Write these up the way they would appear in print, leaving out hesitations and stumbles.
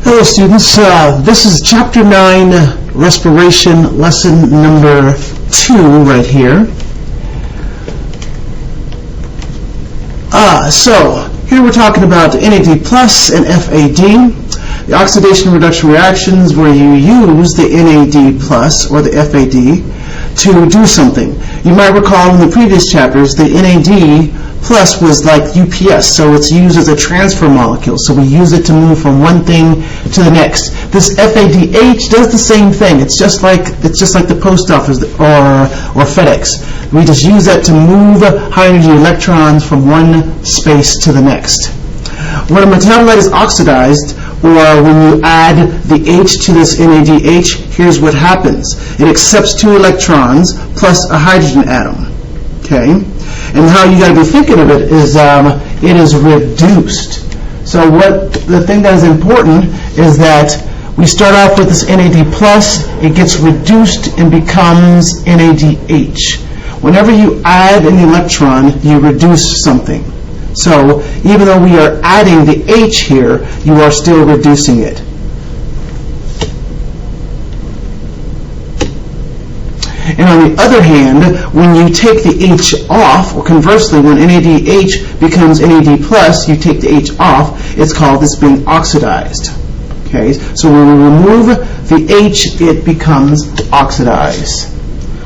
Hello students, this is Chapter 9, Respiration, Lesson number 2 right here. So here we're talking about NAD plus and FAD, the oxidation reduction reactions where you use the NAD plus or the FAD to do something. You might recall in the previous chapters the NAD plus was like UPS, so it's used as a transfer molecule, so we use it to move from one thing to the next. This FADH does the same thing. It's just like the post office or FedEx. We just use that to move high energy electrons from one space to the next. When a metabolite is oxidized, or when you add the H to this NADH, here's what happens. It accepts 2 electrons plus a hydrogen atom. Okay? And how you got to be thinking of it is it is reduced. So the thing that is important is that we start off with this NAD plus, it gets reduced and becomes NADH. Whenever you add an electron, you reduce something. So even though we are adding the H here, you are still reducing it. And on the other hand, when you take the H off, or conversely, when NADH becomes NAD plus, you take the H off, it's called this being oxidized. Okay, so when we remove the H, it becomes oxidized.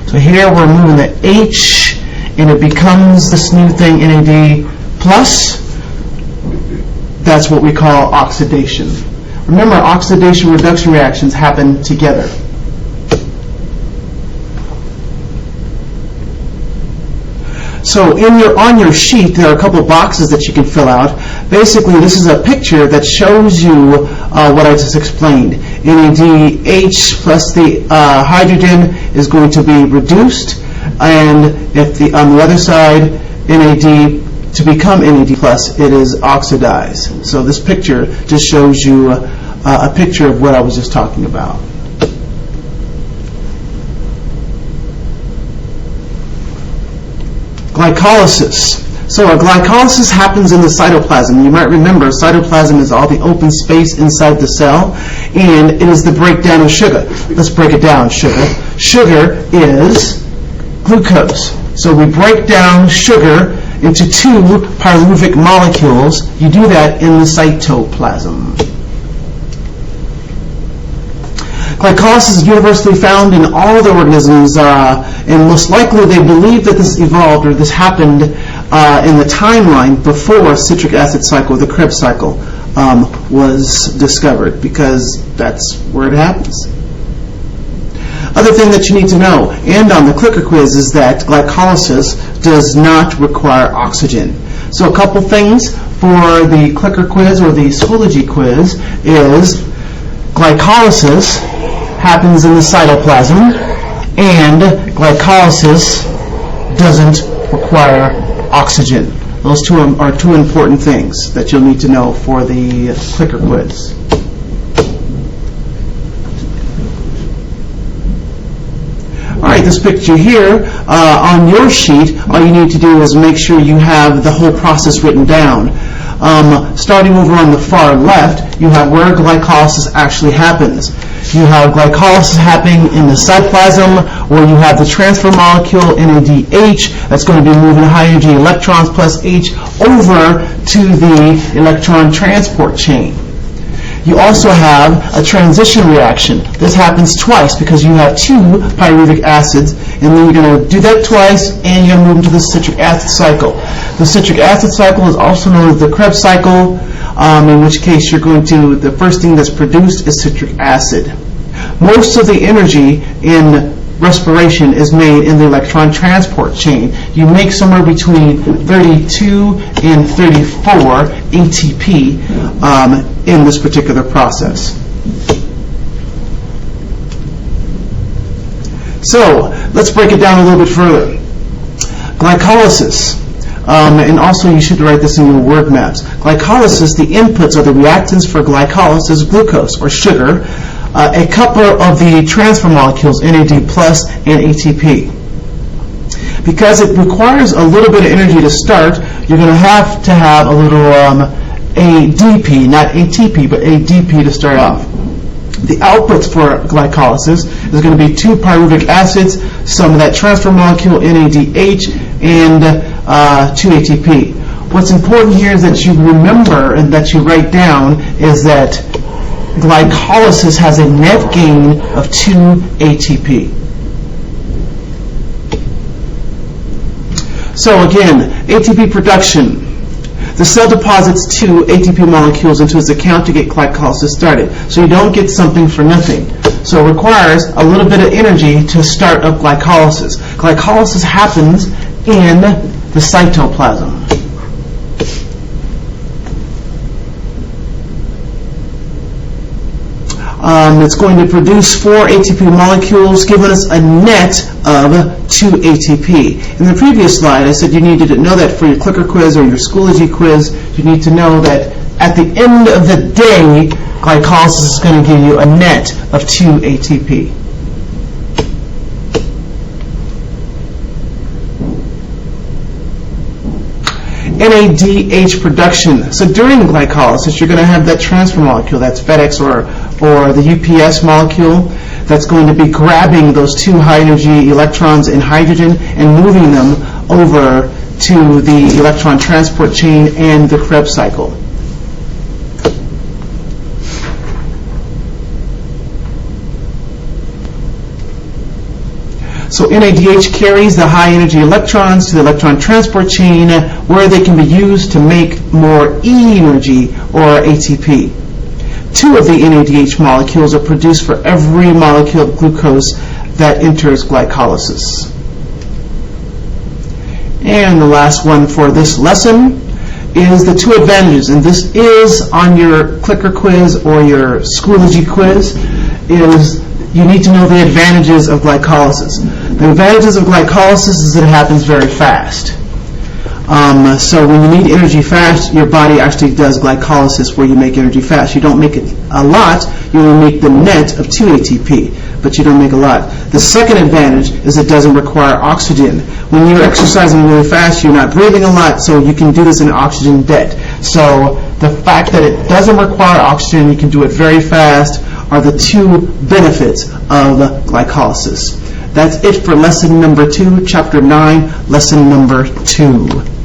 So here we're removing the H, and it becomes this new thing, NAD plus. That's what we call oxidation. Remember, oxidation reduction reactions happen together. So on your sheet, there are a couple of boxes that you can fill out. Basically, this is a picture that shows you what I just explained. NADH plus the hydrogen is going to be reduced, and on the other side, NAD to become NAD plus, it is oxidized. So this picture just shows you a picture of what I was just talking about. Glycolysis. So a glycolysis happens in the cytoplasm. You might remember cytoplasm is all the open space inside the cell, and it is the breakdown of sugar. Let's break it down. Sugar is glucose. So we break down sugar into 2 pyruvic molecules. You do that in the cytoplasm. Glycolysis is universally found in all the organisms, and most likely they believe that this evolved or this happened in the timeline before citric acid cycle, the Krebs cycle, was discovered, because that's where it happens. Other thing that you need to know, and on the clicker quiz, is that glycolysis does not require oxygen. So a couple things for the clicker quiz or the Schoology quiz is glycolysis happens in the cytoplasm, and glycolysis doesn't require oxygen. Those two are 2 important things that you'll need to know for the clicker quiz. Alright, this picture here, on your sheet, all you need to do is make sure you have the whole process written down. Starting over on the far left, you have where glycolysis actually happens. You have glycolysis happening in the cytoplasm, where you have the transfer molecule NADH that's going to be moving high energy electrons plus H over to the electron transport chain. You also have a transition reaction. This happens twice because you have 2 pyruvic acids, and then you're going to do that twice, and you're going to move into the citric acid cycle. The citric acid cycle is also known as the Krebs cycle, in which case the first thing that's produced is citric acid. Most of the energy in respiration is made in the electron transport chain. You make somewhere between 32 and 34 ATP in this particular process. So let's break it down a little bit further. Glycolysis. And also you should write this in your word maps. Glycolysis, the inputs or the reactants for glycolysis, glucose or sugar, a couple of the transfer molecules, NAD plus and ATP. Because it requires a little bit of energy to start, you're going to have a little ADP, not ATP, but ADP to start off. The outputs for glycolysis is going to be 2 pyruvic acids, some of that transfer molecule NADH, and 2 ATP. What's important here is that you remember and that you write down is that glycolysis has a net gain of 2 ATP. So again, ATP production. The cell deposits 2 ATP molecules into its account to get glycolysis started. So you don't get something for nothing. So it requires a little bit of energy to start up glycolysis. Glycolysis happens in the cytoplasm. It's going to produce 4 ATP molecules, giving us a net of 2 ATP. In the previous slide, I said you needed to know that for your clicker quiz or your Schoology quiz. You need to know that at the end of the day, glycolysis is going to give you a net of 2 ATP. NADH production. So during glycolysis, you're going to have that transfer molecule, that's FedEx or the UPS molecule, that's going to be grabbing those 2 high-energy electrons in hydrogen and moving them over to the electron transport chain and the Krebs cycle. So NADH carries the high-energy electrons to the electron transport chain where they can be used to make more E energy or ATP. 2 of the NADH molecules are produced for every molecule of glucose that enters glycolysis. And the last one for this lesson is the 2 advantages, and this is on your clicker quiz or your Schoology quiz, is you need to know the advantages of glycolysis. The advantages of glycolysis is that it happens very fast. So when you need energy fast, your body actually does glycolysis where you make energy fast. You don't make it a lot, you only make the net of 2 ATP, but you don't make a lot. The second advantage is it doesn't require oxygen. When you're exercising really fast, you're not breathing a lot, so you can do this in an oxygen debt. So the fact that it doesn't require oxygen, you can do it very fast, are the 2 benefits of glycolysis. That's it for lesson number 2, chapter 9, lesson number 2.